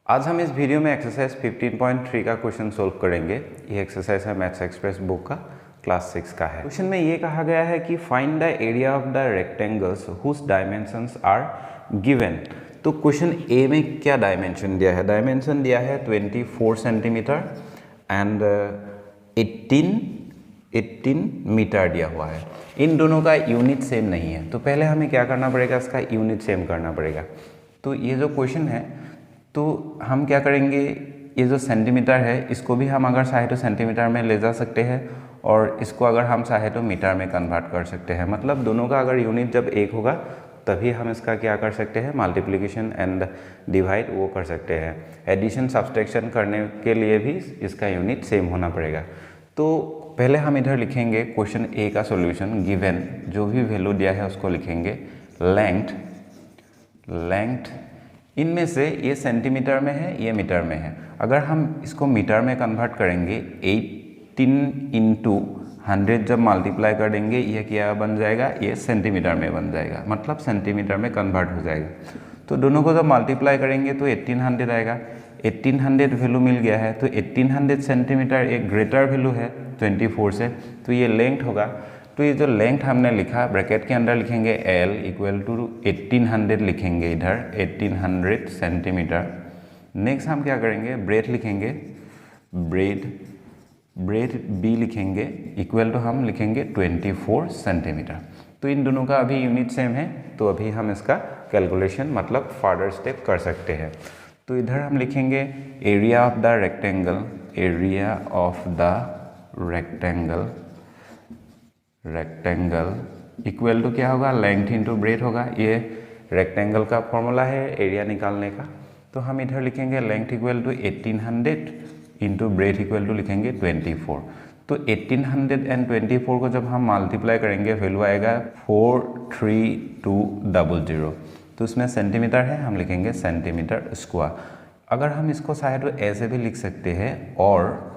आज हम इस वीडियो में एक्सरसाइज 15.3 का क्वेश्चन सोल्व करेंगे। ये एक्सरसाइज है मैथ्स एक्सप्रेस बुक का क्लास 6 का है। क्वेश्चन में ये कहा गया है कि find the area of the rectangles whose dimensions are given. तो क्वेश्चन ए में क्या डायमेंशन दिया है? डायमेंशन दिया है 24 सेंटीमीटर एंड 18 मीटर दिया हुआ है। इन दोनों का यूनिट सेम नहीं है, तो पहले हमें क्या करना पड़ेगा, इसका यूनिट सेम करना पड़ेगा। तो ये जो क्वेश्चन है तो हम क्या करेंगे, ये जो सेंटीमीटर है इसको भी हम अगर चाहे तो सेंटीमीटर में ले जा सकते हैं और इसको अगर हम चाहे तो मीटर में कन्वर्ट कर सकते हैं। मतलब दोनों का अगर यूनिट जब एक होगा तभी हम इसका क्या कर सकते हैं, मल्टीप्लिकेशन एंड डिवाइड वो कर सकते हैं। एडिशन सब्सट्रैक्शन करने के लिए भी इसका यूनिट सेम होना पड़ेगा। तो पहले हम इधर लिखेंगे क्वेश्चन ए का सॉल्यूशन। गिवन जो भी वैल्यू दिया है उसको लिखेंगे। लेंथ इनमें से ये सेंटीमीटर में है, ये मीटर में है। अगर हम इसको मीटर में कन्वर्ट करेंगे 18 इंटू 100 जब मल्टीप्लाई कर देंगे, ये क्या बन जाएगा, ये सेंटीमीटर में बन जाएगा, मतलब सेंटीमीटर में कन्वर्ट हो जाएगा। तो दोनों को जब मल्टीप्लाई करेंगे तो 1800 आएगा। 1800 वैल्यू मिल गया है, तो 1800 सेंटीमीटर एक ग्रेटर वैल्यू है 24 से, तो ये लेंथ होगा। तो ये जो लेंथ हमने लिखा ब्रैकेट के अंदर लिखेंगे L इक्वल टू 1800 लिखेंगे इधर 1800 सेंटीमीटर। नेक्स्ट हम क्या करेंगे, ब्रेथ लिखेंगे, ब्रेथ B लिखेंगे इक्वल टू हम लिखेंगे 24 सेंटीमीटर। तो इन दोनों का अभी यूनिट सेम है, तो अभी हम इसका कैलकुलेशन मतलब फर्दर स्टेप कर सकते हैं। तो इधर हम लिखेंगे area of the rectangle, area of the rectangle equal to क्या होगा, लेंथ इंटू ब्रेथ होगा। ये रेक्टेंगल का फॉर्मूला है एरिया निकालने का। तो हम इधर लिखेंगे length equal to 1800 into breadth equal to लिखेंगे 24। तो 1800 एंड 24 को जब हम मल्टीप्लाई करेंगे वैल्यू आएगा 43200। तो इसमें सेंटीमीटर है, हम लिखेंगे सेंटीमीटर स्क्वायर। अगर हम इसको चाहे तो ऐसे भी लिख सकते हैं, और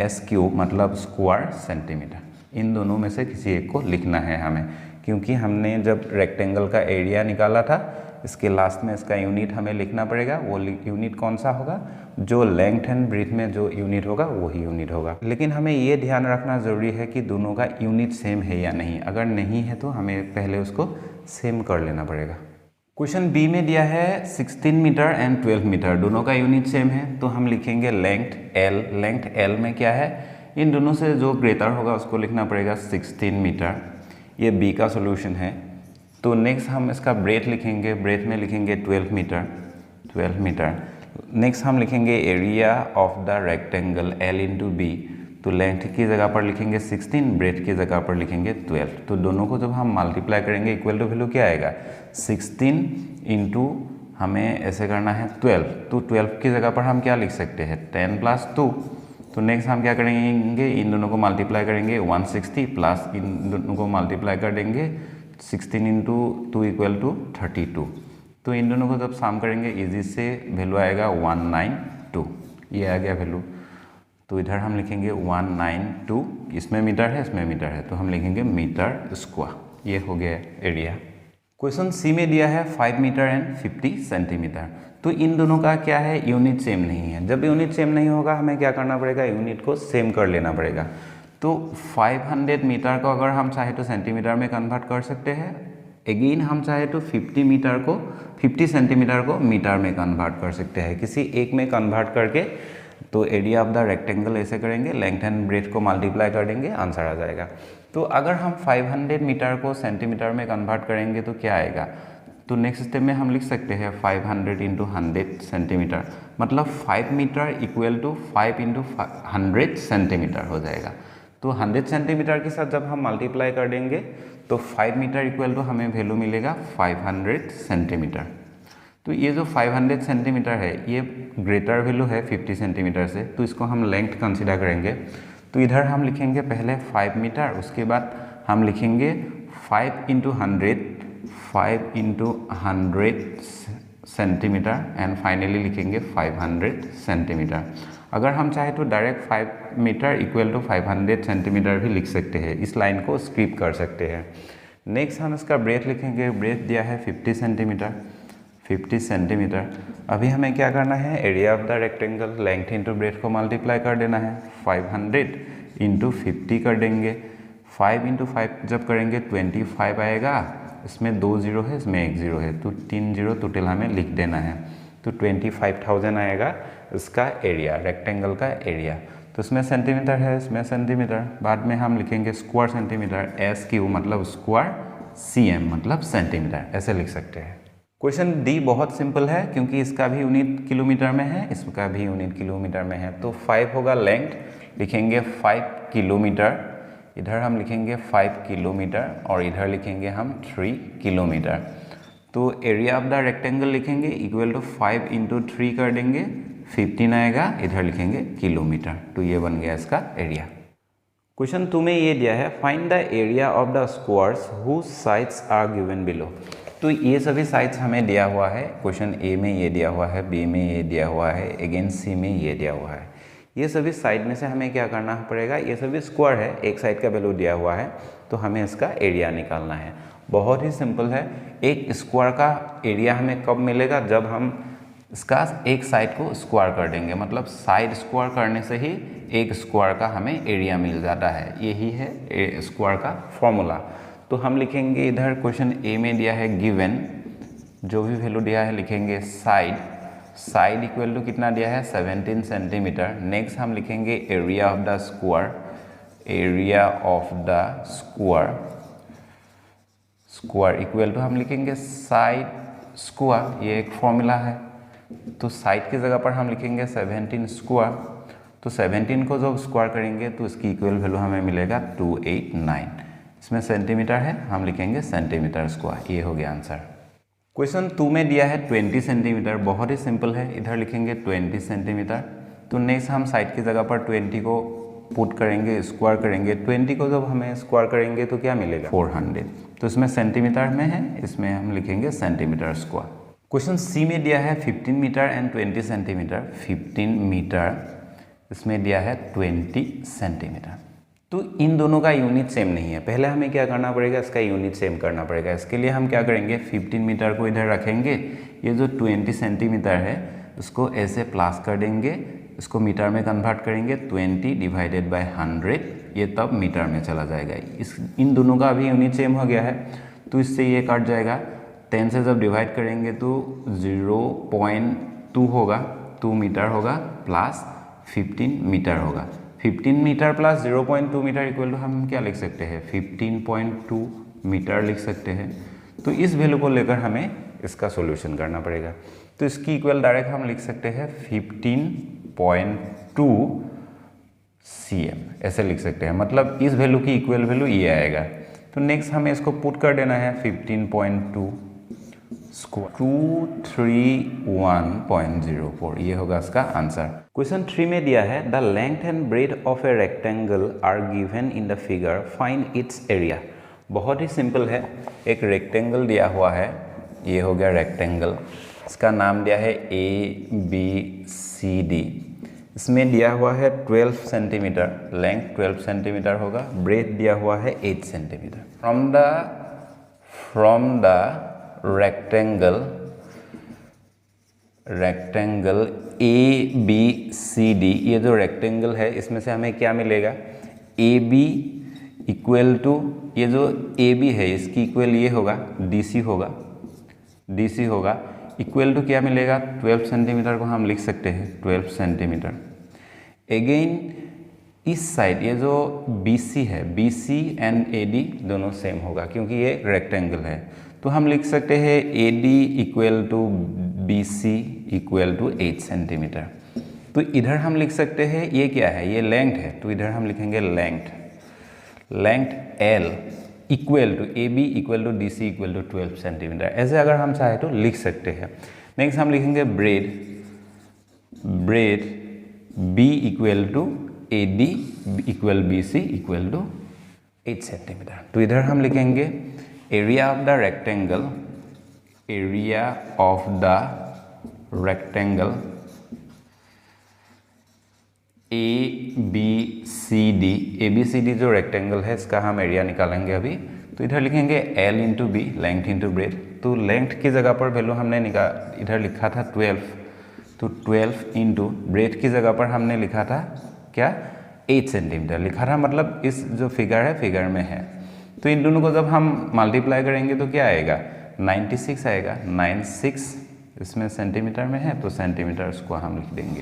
S³ मतलब स्क्वायर सेंटीमीटर। इन दोनों में से किसी एक को लिखना है हमें, क्योंकि हमने जब रेक्टेंगल का एरिया निकाला था इसके लास्ट में इसका यूनिट हमें लिखना पड़ेगा। वो यूनिट कौन सा होगा, जो लेंथ एंड ब्रेथ में जो यूनिट होगा वही यूनिट होगा। लेकिन हमें ये ध्यान रखना ज़रूरी है कि दोनों का यूनिट सेम है या नहीं। अगर नहीं है तो हमें पहले उसको सेम कर लेना पड़ेगा। क्वेश्चन बी में दिया है 16 मीटर एंड 12 मीटर, दोनों का यूनिट सेम है। तो हम लिखेंगे लेंथ L में क्या है, इन दोनों से जो ग्रेटर होगा उसको लिखना पड़ेगा 16 मीटर। ये बी का सॉल्यूशन है। तो नेक्स्ट हम इसका ब्रेथ लिखेंगे, ब्रेथ में लिखेंगे 12 मीटर। नेक्स्ट हम लिखेंगे area of the rectangle L into B. तो लेंथ की जगह पर लिखेंगे 16, ब्रेथ की जगह पर लिखेंगे 12। तो दोनों को जब हम मल्टीप्लाई करेंगे इक्वल टू वैल्यू क्या आएगा, 16 इंटू हमें ऐसे करना है 12। तो 12 की जगह पर हम क्या लिख सकते हैं, 10 + 2। तो नेक्स्ट हम क्या करेंगे, इन दोनों को मल्टीप्लाई करेंगे 160 प्लस इन दोनों को मल्टीप्लाई कर देंगे 16 इंटू 2 इक्वल टू 32। तो इन दोनों को जब सम करेंगे इजी से वैल्यू आएगा 192। ये आ गया वैल्यू। तो इधर हम लिखेंगे 192, इसमें मीटर है इसमें मीटर है, तो हम लिखेंगे मीटर स्क्वायर। ये हो गया एरिया। क्वेश्चन सी में दिया है 5 मीटर एंड 50 सेंटीमीटर। तो इन दोनों का क्या है, यूनिट सेम नहीं है। जब यूनिट सेम नहीं होगा हमें क्या करना पड़ेगा, यूनिट को सेम कर लेना पड़ेगा। तो 500 मीटर को अगर हम चाहे तो सेंटीमीटर में कन्वर्ट कर सकते हैं। अगेन हम चाहे तो 50 सेंटीमीटर को मीटर में कन्वर्ट कर सकते हैं। किसी एक में कन्वर्ट करके तो एरिया ऑफ द रेक्टेंगल ऐसे करेंगे, लेंथ एंड ब्रेथ को मल्टीप्लाई कर देंगे, आंसर आ जाएगा। तो अगर हम 500 मीटर को सेंटीमीटर में कन्वर्ट करेंगे तो क्या आएगा, तो नेक्स्ट स्टेप में हम लिख सकते हैं 500 इंटू 100 सेंटीमीटर, मतलब 5 metre equal to 5 into 100 centimetre हो जाएगा। तो 100 सेंटीमीटर के साथ जब हम मल्टीप्लाई कर देंगे तो 5 मीटर इक्वल टू हमें वैल्यू मिलेगा 500 सेंटीमीटर। तो ये जो 500 सेंटीमीटर है ये ग्रेटर वैल्यू है 50 सेंटीमीटर से, तो इसको हम लेंथ कंसीडर करेंगे। तो इधर हम लिखेंगे पहले 5 मीटर, उसके बाद हम लिखेंगे 5 इंटू 100 सेंटीमीटर एंड फाइनली लिखेंगे 500 सेंटीमीटर। अगर हम चाहे तो direct 5 metre equal to 500 centimetre भी लिख सकते हैं, इस लाइन को स्किप कर सकते हैं। नेक्स्ट हम इसका ब्रेथ लिखेंगे, ब्रेथ दिया है 50 सेंटीमीटर। 50 सेंटीमीटर। अभी हमें क्या करना है, area of the rectangle length into breath को मल्टीप्लाई कर देना है। 500 इंटू 50 कर देंगे। 5 इंटू 5 जब करेंगे 25 आएगा। इसमें 2 जीरो है, इसमें 1 जीरो है, तो 3 जीरो टोटल हमें लिख देना है। तो 25,000 आएगा इसका एरिया, रेक्टेंगल का एरिया। तो इसमें सेंटीमीटर है, इसमें सेंटीमीटर, बाद में हम लिखेंगे स्क्वायर सेंटीमीटर। SQ मतलब स्क्वायर, CM मतलब सेंटीमीटर, ऐसे लिख सकते हैं। क्वेश्चन डी बहुत सिंपल है क्योंकि इसका भी यूनिट किलोमीटर में है, इसका भी यूनिट किलोमीटर में है। तो 5 होगा लेंथ, लिखेंगे 5 किलोमीटर, इधर हम लिखेंगे 5 किलोमीटर और इधर लिखेंगे हम 3 किलोमीटर। तो एरिया ऑफ द रेक्टेंगल लिखेंगे इक्वल टू 5 इंटू 3 कर देंगे, 15 आएगा, इधर लिखेंगे किलोमीटर। तो ये बन गया इसका एरिया। क्वेश्चन 2 में ये दिया है, find the area of the squares whose sides are given below. तो ये सभी साइड्स हमें दिया हुआ है। क्वेश्चन ए में ये दिया हुआ है, बी में ये दिया हुआ है, अगेन सी में ये दिया हुआ है। ये सभी साइड में से हमें क्या करना पड़ेगा, ये सभी स्क्वायर है, एक साइड का वैल्यू दिया हुआ है, तो हमें इसका एरिया निकालना है। बहुत ही सिंपल है। एक स्क्वायर का एरिया हमें कब मिलेगा, जब हम इसका एक साइड को स्क्वायर कर देंगे, मतलब साइड स्क्वायर करने से ही एक स्क्वायर का हमें एरिया मिल जाता है। यही है स्क्वायर का फॉर्मूला। तो हम लिखेंगे इधर क्वेश्चन ए में दिया है गिवन, जो भी वैल्यू दिया है लिखेंगे साइड, साइड इक्वल टू कितना दिया है 17 सेंटीमीटर। नेक्स्ट हम लिखेंगे area of the square, area of the square, square equal to हम लिखेंगे साइड स्क्वायर, ये एक फॉर्मूला है। तो साइड की जगह पर हम लिखेंगे 17 स्क्वायर। तो 17 को जब स्क्वायर करेंगे तो इसकी इक्वल वैल्यू हमें मिलेगा 289। इसमें सेंटीमीटर है, हम लिखेंगे सेंटीमीटर स्क्वायर। ये हो गया आंसर। क्वेश्चन 2 में दिया है 20 सेंटीमीटर, बहुत ही सिंपल है। इधर लिखेंगे 20 सेंटीमीटर। तो नेक्स्ट हम साइड की जगह पर 20 को पुट करेंगे, स्क्वायर करेंगे। 20 को जब हमें स्क्वायर करेंगे तो क्या मिलेगा 400। तो इसमें सेंटीमीटर में है, इसमें हम लिखेंगे सेंटीमीटर स्क्वायर। क्वेश्चन सी में दिया है 15 मीटर एंड 20 सेंटीमीटर। 15 मीटर, इसमें दिया है 20 सेंटीमीटर। तो इन दोनों का यूनिट सेम नहीं है। पहले हमें क्या करना पड़ेगा, इसका यूनिट सेम करना पड़ेगा। इसके लिए हम क्या करेंगे, 15 मीटर को इधर रखेंगे, ये जो 20 सेंटीमीटर है उसको ऐसे प्लस कर देंगे, इसको मीटर में कन्वर्ट करेंगे। 20 डिवाइडेड बाय 100, ये तब मीटर में चला जाएगा। इन दोनों का अभी यूनिट सेम हो गया है, तो इससे ये कट जाएगा। 10 से जब डिवाइड करेंगे तो 0.2 होगा, 2 मीटर होगा, प्लस 15 मीटर होगा। 15 metre plus 0.2 metre equal to हम क्या लिख सकते हैं, 15.2 मीटर लिख सकते हैं। तो इस वैल्यू को लेकर हमें इसका सॉल्यूशन करना पड़ेगा। तो इसकी इक्वल डायरेक्ट हम लिख सकते हैं 15.2 cm, ऐसे लिख सकते हैं। मतलब इस वैल्यू की इक्वल वैल्यू ये आएगा। तो नेक्स्ट हमें इसको पुट कर देना है 15.2 स्क्वायर 231.04, ये होगा इसका आंसर। क्वेश्चन 3 में दिया है the length and breadth of a rectangle are given in the figure, find its area. बहुत ही सिंपल है। एक रेक्टेंगल दिया हुआ है, ये हो गया रेक्टेंगल, इसका नाम दिया है ABCD। इसमें दिया हुआ है 12 सेंटीमीटर, लेंथ 12 सेंटीमीटर होगा, ब्रेथ दिया हुआ है 8 centimetre. From the rectangle ABCD, ये जो रेक्टेंगल है इसमें से हमें क्या मिलेगा, AB इक्वल टू, ये जो AB है इसकी इक्वल ये होगा DC होगा, इक्वल टू क्या मिलेगा 12 सेंटीमीटर को हम लिख सकते हैं 12 सेंटीमीटर। अगेन इस साइड ये जो BC है, BC एंड AD दोनों सेम होगा क्योंकि ये रेक्टेंगल है। तो हम लिख सकते हैं AD equal to BC equal to 8 centimetre. तो इधर हम लिख सकते हैं ये क्या है, ये लेंथ है, तो इधर हम लिखेंगे length L equal to AB equal to DC equal to 12 centimetre. ऐसे अगर हम चाहे तो लिख सकते हैं। नेक्स्ट हम लिखेंगे breadth B equal to AD equal BC equal to 8 centimetre. तो इधर हम लिखेंगे area of the rectangle ABCD जो रेक्टेंगल है इसका हम एरिया निकालेंगे अभी। तो इधर लिखेंगे L into B, length into breadth. तो लेंथ की जगह पर वैल्यू हमने इधर लिखा था 12, तो 12 इंटू ब्रेथ की जगह पर हमने लिखा था क्या 8 सेंटीमीटर लिखा था, मतलब इस जो फिगर है फिगर में है। तो इन दोनों को जब हम मल्टीप्लाई करेंगे तो क्या आएगा 96 आएगा। 96 इसमें सेंटीमीटर में है तो सेंटीमीटर स्क्वायर हम लिख देंगे।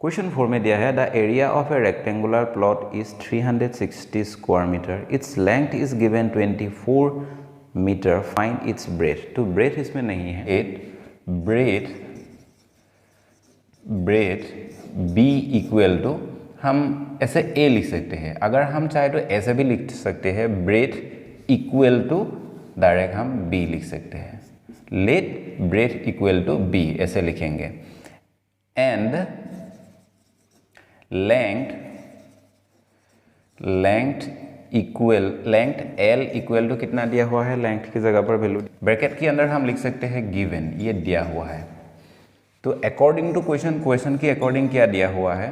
क्वेश्चन 4 में दिया है the area of a rectangular plot is 360 square metre, its length is given 24 metre, find its breadth. तो ब्रेथ इसमें नहीं है, ब्रेथ बी इक्वल टू हम ऐसे ए लिख सकते हैं। अगर हम चाहे तो ऐसे भी लिख सकते हैं, ब्रेथ इक्वल टू डायरेक्ट हम बी लिख सकते हैं। Let breadth equal to B ऐसे लिखेंगे। And length L equal to कितना दिया हुआ है, लेंथ की जगह पर वैल्यू ब्रैकेट के अंदर हम लिख सकते हैं गिवन, ये दिया हुआ है। तो अकॉर्डिंग टू क्वेश्चन के अकॉर्डिंग क्या दिया हुआ है,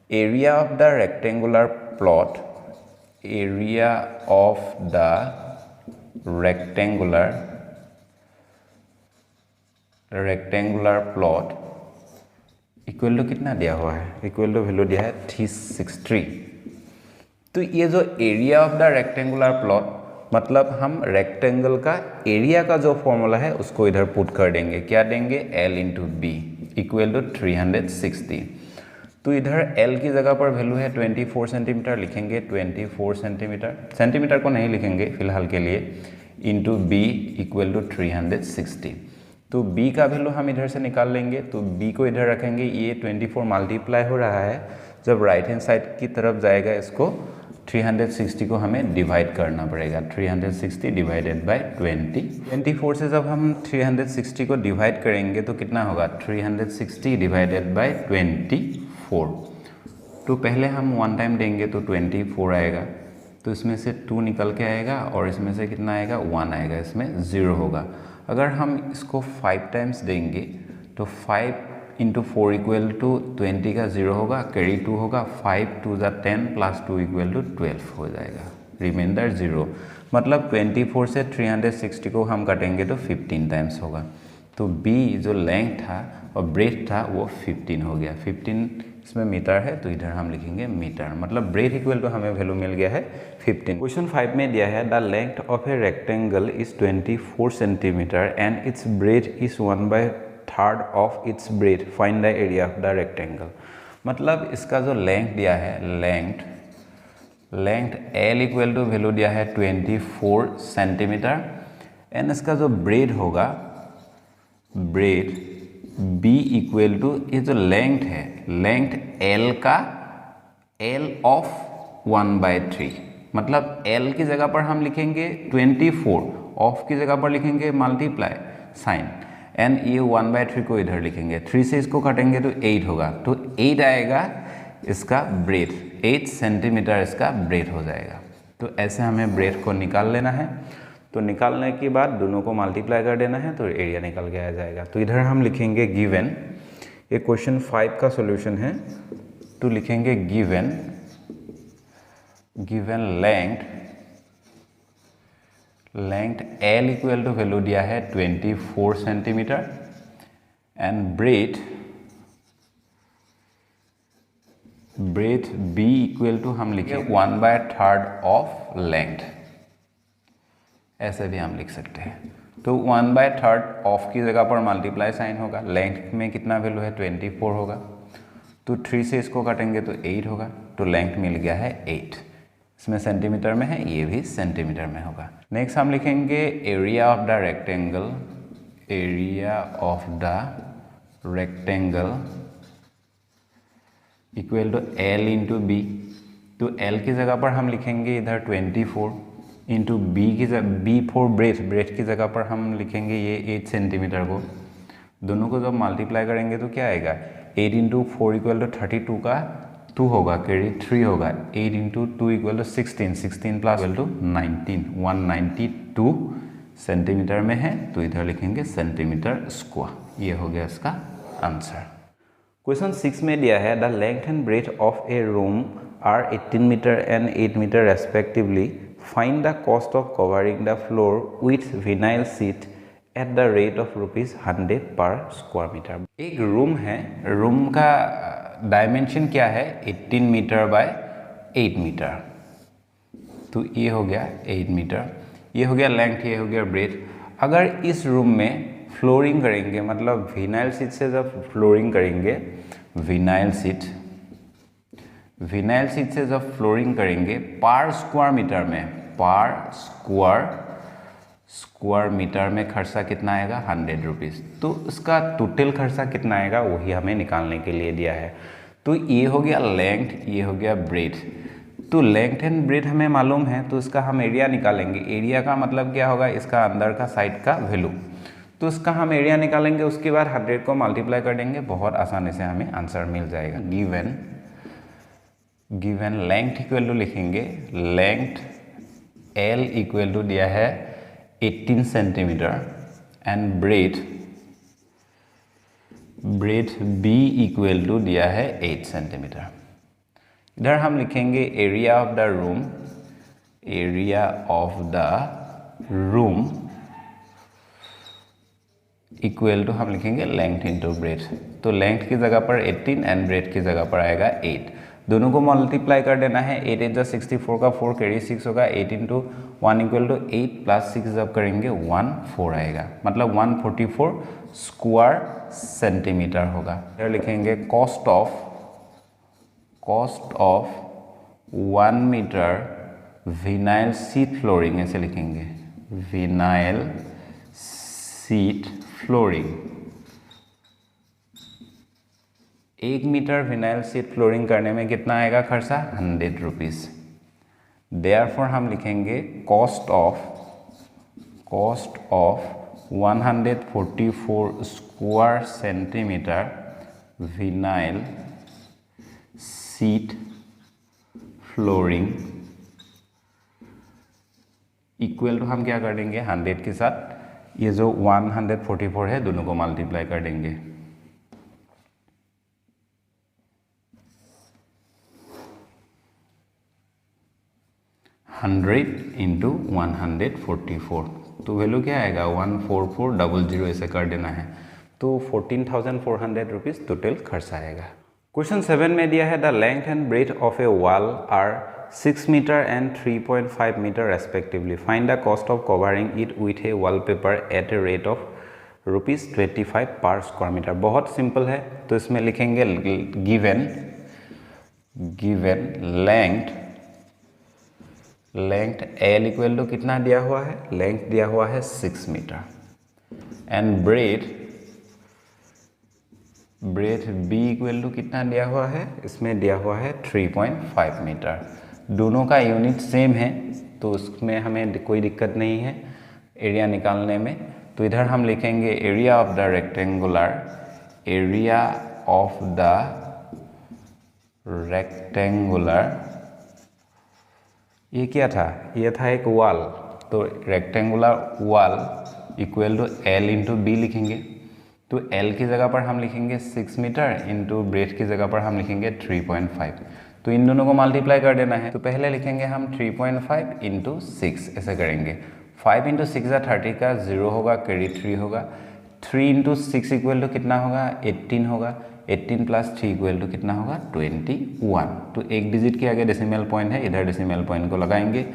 area of the rectangular plot, area of the rectangular plot equal to कितना दिया हुआ है, इक्वल टू वैल्यू दिया है 360। तो ये जो area of the rectangular plot मतलब हम रेक्टेंगल का एरिया का जो फॉर्मूला है उसको इधर पुट कर देंगे, क्या देंगे L into B equal to 360। तो इधर L की जगह पर वैल्यू है 24 सेंटीमीटर, लिखेंगे 24 सेंटीमीटर, सेंटीमीटर को नहीं लिखेंगे फिलहाल के लिए, इंटू बी इक्वल टू 360। तो b का वैल्यू हम इधर से निकाल लेंगे, तो b को इधर रखेंगे, ये 24 मल्टीप्लाई हो रहा है, जब राइट हैंड साइड की तरफ जाएगा इसको 360 को हमें डिवाइड करना पड़ेगा, 360 डिवाइडेड बाय 20। 24 से जब हम 360 को डिवाइड करेंगे तो कितना होगा 360 डिवाइडेड बाय 24। तो पहले हम 1 टाइम देंगे तो 24 आएगा, तो इसमें से 2 निकल के आएगा और इसमें से कितना आएगा 1 आएगा, इसमें 0 होगा। अगर हम इसको 5 टाइम्स देंगे तो 5 इंटू 4 इक्वल टू 20 का 0 होगा, कैरी 2 होगा, 5 2 ज़ा 10 प्लस 2 इक्वल टू 12 हो जाएगा, रिमाइंडर 0। मतलब 24 से 360 को हम काटेंगे तो 15 टाइम्स होगा। तो b जो लेंथ था और ब्रेथ था वो 15 हो गया, 15 इसमें मीटर है तो इधर हम लिखेंगे मीटर, मतलब ब्रेथ इक्वल टू हमें वैल्यू मिल गया है 15। क्वेश्चन 5 में दिया है the length of a rectangle is 24 centimetre and its breadth is 1/3 of its breadth, find the area of the rectangle. मतलब इसका जो लेंथ दिया है, length L equal to value दिया है 24 सेंटीमीटर एंड इसका जो ब्रेथ होगा, ब्रेथ b इक्वल टू ये जो लेंथ है, लेंथ L का L ऑफ 1/3, मतलब L की जगह पर हम लिखेंगे 24, ऑफ की जगह पर लिखेंगे मल्टीप्लाई साइन, एंड ये 1/3 को इधर लिखेंगे, 3 से इसको काटेंगे तो 8 होगा, तो 8 आएगा इसका ब्रेथ, 8 सेंटीमीटर इसका ब्रेथ हो जाएगा। तो ऐसे हमें ब्रेथ को निकाल लेना है, तो निकालने के बाद दोनों को मल्टीप्लाई कर देना है तो एरिया निकल के आ जाएगा। तो इधर हम लिखेंगे गिवन, ये क्वेश्चन 5 का सॉल्यूशन है, तो लिखेंगे given length L equal to value दिया है 24 centimetre and breadth B equal to हम लिखे 1/3 ऑफ लेंथ, ऐसे भी हम लिख सकते हैं। तो 1/3 ऑफ की जगह पर मल्टीप्लाई साइन होगा, लेंथ में कितना वैल्यू है 24 होगा, तो 3 से इसको काटेंगे तो 8 होगा, तो लेंथ मिल गया है 8, इसमें सेंटीमीटर में है, ये भी सेंटीमीटर में होगा। नेक्स्ट हम लिखेंगे area of the rectangle, area of the rectangle equal to L into B. तो L की जगह पर हम लिखेंगे इधर 24 इंटू बी की B फॉर ब्रेथ की जगह पर हम लिखेंगे ये 8 सेंटीमीटर को, दोनों को जब मल्टीप्लाई करेंगे तो क्या आएगा 8 इंटू 4 इक्वल टू 32 का 2 होगा, कैरी 3 होगा, 8 into 2 equal to 16, 16 plus equal to 19, 192 centimetre में है, तो इधर लिखेंगे सेंटीमीटर स्क्वायर, ये हो गया इसका आंसर। क्वेश्चन 6 में दिया है the length and breadth of a room are 18 metre and 8 metre respectively, find the cost of covering the floor with vinyl sheet at the rate of ₹100 per square metre. एक room है, room का dimension क्या है 18 metre by 8 metre, तो ये हो गया 8 metre, ये हो गया लेंथ, ये हो गया ब्रेथ। अगर इस रूम में फ्लोरिंग करेंगे, मतलब विनाइल सीट से जब फ्लोरिंग करेंगे, विनाइल सीट से जब फ्लोरिंग करेंगे पर स्क्वायर मीटर में, पर स्क्वायर मीटर में खर्चा कितना आएगा 100 रुपीज़। तो इसका टोटल खर्चा कितना आएगा वही हमें निकालने के लिए दिया है। तो ये हो गया लेंथ, ये हो गया ब्रेथ। तो लेंथ एंड ब्रेथ हमें मालूम है, तो इसका हम एरिया निकालेंगे। एरिया का मतलब क्या होगा, इसका अंदर का साइड का वैल्यू, तो इसका हम एरिया निकालेंगे, उसके बाद 100 को मल्टीप्लाई कर देंगे, बहुत आसानी से हमें आंसर मिल जाएगा। गिवन लेंथ इक्वल टू लिखेंगे, लेंथ L इक्वल टू दिया है 18 centimetre and breadth B equal to दिया है 8 सेंटीमीटर। इधर हम लिखेंगे area of the room, area of the room equal to हम लिखेंगे लेंथ इंटू ब्रेथ। तो लेंथ की जगह पर 18 एंड ब्रेथ की जगह पर आएगा 8। दोनों को मल्टीप्लाई कर देना है, 8 8 64 का 4 कैरी 6 होगा, 8 इंटू 1 इक्वल टू 8 प्लस 6 जब करेंगे 14 आएगा, मतलब 144 स्क्वायर सेंटीमीटर होगा। इधर लिखेंगे cost of 1 metre vinyl sheet flooring, ऐसे लिखेंगे vinyl sheet flooring, 1 metre vinyl sheet flooring करने में कितना आएगा खर्चा 100 रुपीज़। देयरफॉर हम लिखेंगे cost of 144 square centimetre vinyl sheet flooring equal to हम क्या कर देंगे 100 के साथ ये जो 144 है दोनों को मल्टीप्लाई कर देंगे। 100 इंटू 144, तो वैल्यू क्या आएगा 14400, ऐसे कर देना है। तो 14,400 रुपीज़ टोटल खर्च आएगा। क्वेश्चन 7 में दिया है the length and breadth of a wall are 6 metre and 3.5 metre respectively, find the cost of covering it with a wallpaper at a rate of ₹25 per square metre. बहुत simple है, तो इसमें लिखेंगे given length L equal to कितना दिया हुआ है, length दिया हुआ है 6 metre and breadth B equal to कितना दिया हुआ है, इसमें दिया हुआ है 3.5 मीटर। दोनों का यूनिट सेम है तो उसमें हमें कोई दिक्कत नहीं है एरिया निकालने में। तो इधर हम लिखेंगे एरिया ऑफ द रेक्टेंगुलर, ये क्या था, ये था एक वॉल, तो rectangular wall equal to L into B लिखेंगे। तो L की जगह पर हम लिखेंगे 6 मीटर इंटू ब्रेथ की जगह पर हम लिखेंगे 3.5, तो इन दोनों को मल्टीप्लाई कर देना है। तो पहले लिखेंगे हम 3.5 इंटू 6, ऐसे करेंगे। 5 इंटू 6 या 30 का 0 होगा, कैरी 3 होगा। 3 इंटू 6 इक्वल टू कितना होगा 18 होगा, 18 प्लस 3 इक्वल टू कितना होगा 21। तो एक डिजिट के आगे डेसिमल पॉइंट है, इधर डेसिमल पॉइंट को लगाएंगे,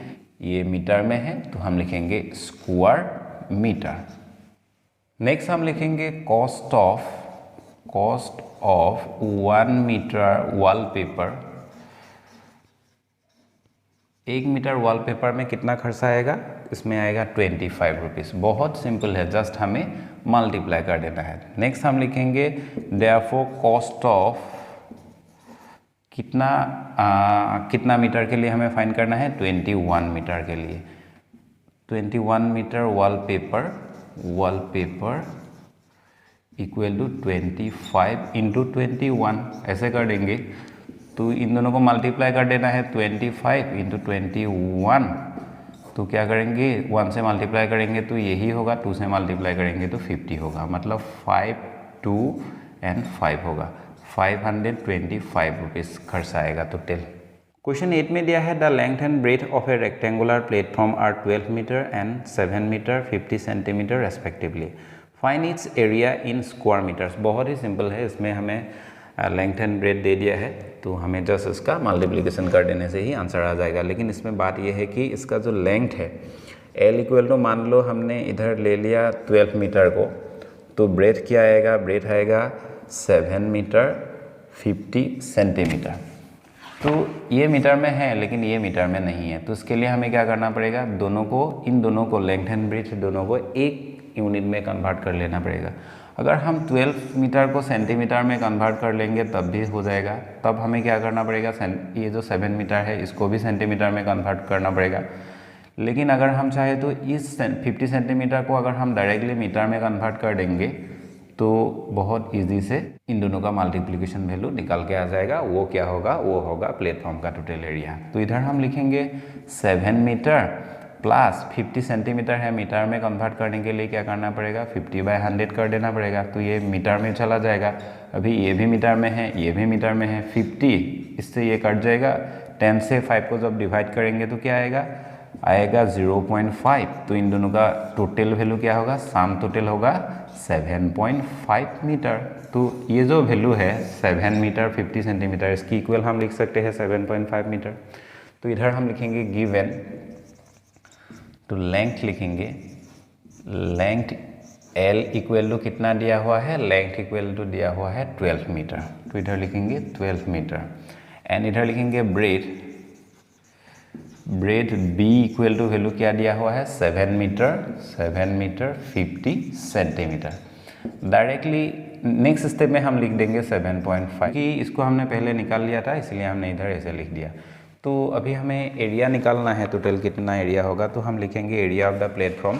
ये मीटर में है तो हम लिखेंगे स्क्वायर मीटर। नेक्स्ट हम लिखेंगे cost of 1 metre wallpaper, 1 metre wallpaper में कितना खर्चा आएगा, इसमें आएगा 25 रुपीज़। बहुत सिंपल है, जस्ट हमें मल्टीप्लाई कर देना है। नेक्स्ट हम लिखेंगे देयरफॉर कॉस्ट ऑफ कितना मीटर के लिए हमें फाइंड करना है 21 मीटर के लिए। 21 metre wallpaper equal to 25 into 21, ऐसे कर देंगे। तो इन दोनों को मल्टीप्लाई कर देना है 25 इंटू 21, तो क्या करेंगे 1 से मल्टीप्लाई करेंगे तो यही होगा, 2 से मल्टीप्लाई करेंगे तो 50 होगा, मतलब 5 2 एंड 5 होगा। 525 रुपीज़ खर्च आएगा टोटल। क्वेश्चन 8 में दिया है the length and breadth of a rectangular platform are 12 metre and 7 metre 50 centimetre respectively, find its area in square metres. बहुत ही सिंपल है, इसमें हमें लेंथ एंड ब्रेथ दे दिया है तो हमें जस्ट इसका मल्टीप्लिकेशन कर देने से ही आंसर आ जाएगा। लेकिन इसमें बात यह है कि इसका जो लेंथ है L इक्वल टू, मान लो हमने इधर ले लिया 12 मीटर को, तो ब्रेथ क्या आएगा, ब्रेथ आएगा 7 मीटर 50 सेंटीमीटर। तो ये मीटर में है लेकिन ये मीटर में नहीं है, तो इसके लिए हमें क्या करना पड़ेगा, दोनों को, इन दोनों को, लेंथ एंड ब्रेथ दोनों को एक यूनिट में कन्वर्ट कर लेना पड़ेगा। अगर हम 12 मीटर को सेंटीमीटर में कन्वर्ट कर लेंगे तब भी हो जाएगा। तब हमें क्या करना पड़ेगा, ये जो 7 मीटर है इसको भी सेंटीमीटर में कन्वर्ट करना पड़ेगा। लेकिन अगर हम चाहे तो इस 50 सेंटीमीटर को अगर हम डायरेक्टली मीटर में कन्वर्ट कर देंगे तो बहुत इजी से इन दोनों का मल्टीप्लिकेशन वैल्यू निकाल के आ जाएगा। वो क्या होगा, वो होगा प्लेटफॉर्म का टोटल एरिया। तो इधर हम लिखेंगे 7 मीटर प्लस 50 सेंटीमीटर है, मीटर में कन्वर्ट करने के लिए क्या करना पड़ेगा, 50/100 कर देना पड़ेगा। तो ये मीटर में चला जाएगा। अभी ये भी मीटर में है, ये भी मीटर में है, 50 इससे ये कट जाएगा। 10 से 5 को जब डिवाइड करेंगे तो क्या आएगा 0.5। तो इन दोनों का टोटल वैल्यू क्या होगा, सम टोटल होगा 7.5 मीटर। तो ये जो वैल्यू है 7 मीटर 50 सेंटीमीटर, इसकी इक्वल हम लिख सकते हैं 7.5 मीटर। तो इधर हम लिखेंगे गिवन, तो लेंथ लिखेंगे, लेंथ L इक्वल टू कितना दिया हुआ है, लेंथ इक्वल टू दिया हुआ है 12 मीटर। तो इधर लिखेंगे 12 मीटर एंड इधर लिखेंगे breadth, breadth B equal to value क्या दिया हुआ है, 7 metre 50 centimetre. Directly next step में हम लिख देंगे 7.5 कि इसको हमने पहले निकाल लिया था इसलिए हमने इधर ऐसे लिख दिया। तो अभी हमें एरिया निकालना है, टोटल कितना एरिया होगा। तो हम लिखेंगे area of the platform,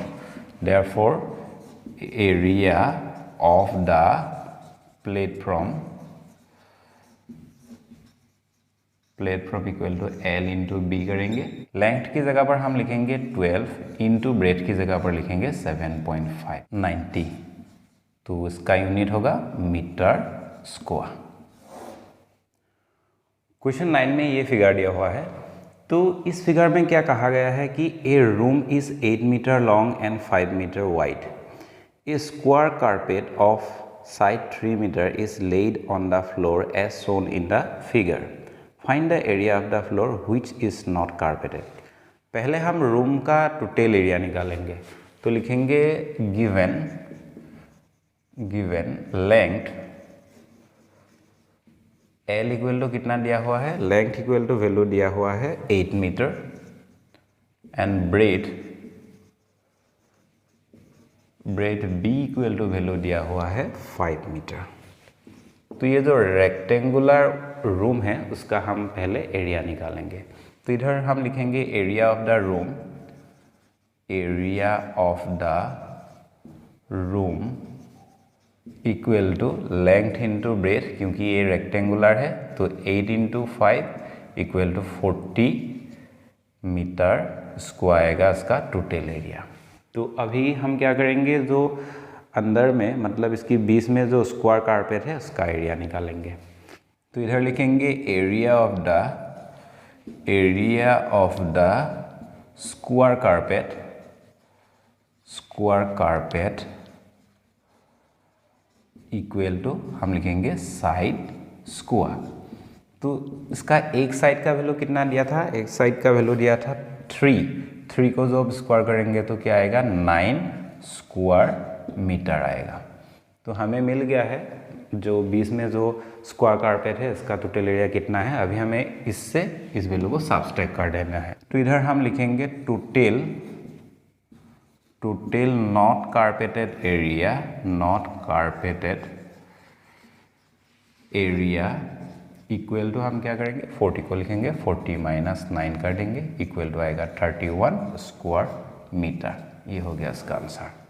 therefore area of the platform equal to L into B करेंगे। लेंथ की जगह पर हम लिखेंगे 12 इंटू ब्रेथ की जगह पर लिखेंगे 7.5 90। तो इसका यूनिट होगा मीटर स्क्वायर। क्वेश्चन 9 में ये फिगर दिया हुआ है। तो इस फिगर में क्या कहा गया है कि a room is 8 meter long and 5 meter wide. A square carpet of side 3 meter is laid on the floor as shown in the figure. Find the area of the floor which is not carpeted. पहले हम room का total area निकालेंगे। तो लिखेंगे given length L equal to कितना दिया हुआ है, लेंथ इक्वल टू वैल्यू दिया हुआ है 8 metre and breadth B equal to value दिया हुआ है 5 मीटर। तो ये जो रेक्टेंगुलर रूम है उसका हम पहले एरिया निकालेंगे। तो इधर हम लिखेंगे area of the room, equal to length into breadth, क्योंकि ये रेक्टेंगुलर है तो 8 into 5 equal to 40 metre square आएगा इसका टोटल एरिया। तो अभी हम क्या करेंगे, जो अंदर में मतलब इसकी बीच में जो स्क्वायर कारपेट है उसका एरिया निकालेंगे। तो इधर लिखेंगे area of the square carpet equal to हम लिखेंगे साइड स्क्वायर। तो इसका एक साइड का वैल्यू कितना दिया था, एक साइड का वैल्यू दिया था 3 को जब स्क्वायर करेंगे तो क्या आएगा 9 स्क्वायर मीटर आएगा। तो हमें मिल गया है जो बीच में जो स्क्वायर कारपेट है इसका टोटल एरिया कितना है। अभी हमें इससे इस वैल्यू को सब्ट्रैक्ट कर देना है। तो इधर हम लिखेंगे total not carpeted area equal to हम क्या करेंगे 40 को लिखेंगे, 40 माइनस 9 कर देंगे, इक्वल टू आएगा 31 स्क्वायर मीटर। ये हो गया इसका आंसर।